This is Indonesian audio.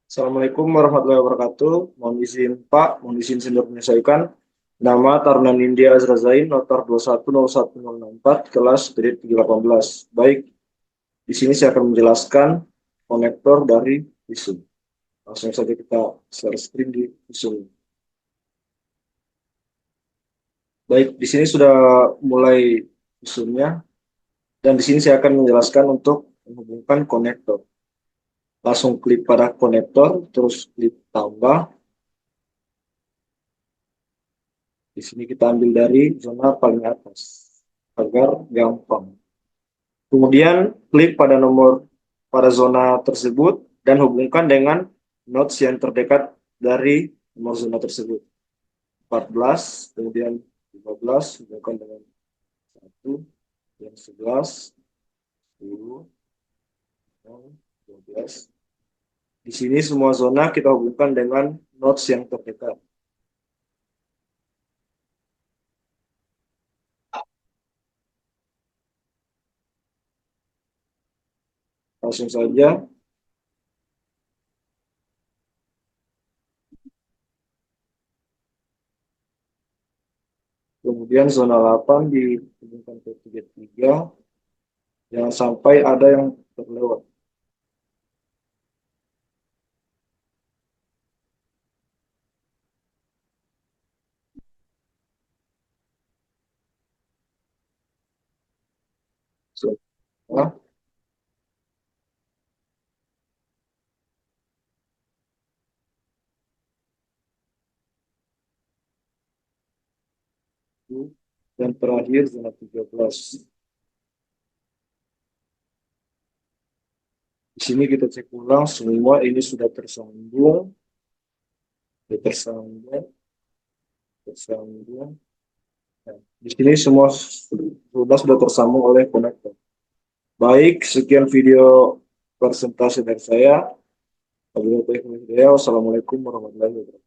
Assalamualaikum warahmatullahi wabarakatuh. Mohon izin Pak, mohon izin senior menyesuaikan. Nama Taruna Nindya Azra Zain, notar 2101064, kelas grade 318. Baik, di sini saya akan menjelaskan konektor dari visum. Langsung saja kita share screen di visum. Baik, di sini sudah mulai visumnya, dan di sini saya akan menjelaskan untuk menghubungkan konektor. Langsung klik pada konektor, terus klik tambah. Di sini kita ambil dari zona paling atas agar gampang. Kemudian klik pada nomor pada zona tersebut dan hubungkan dengan nodes yang terdekat dari nomor zona tersebut. 14, kemudian 15, hubungkan dengan 1, yang 11, 10, 12. Di sini semua zona kita hubungkan dengan nodes yang terdekat. Langsung saja. Kemudian zona 8 dihubungkan ke 33. Jangan sampai ada yang terlewat. So, dan terakhir zona 13. Di sini kita cek ulang semua ini sudah tersambung, tersambung, tersambung. Nah, di sini semua sudah tersambung oleh konektor. Baik, sekian video presentasi dari saya. Wassalamualaikum warahmatullahi wabarakatuh.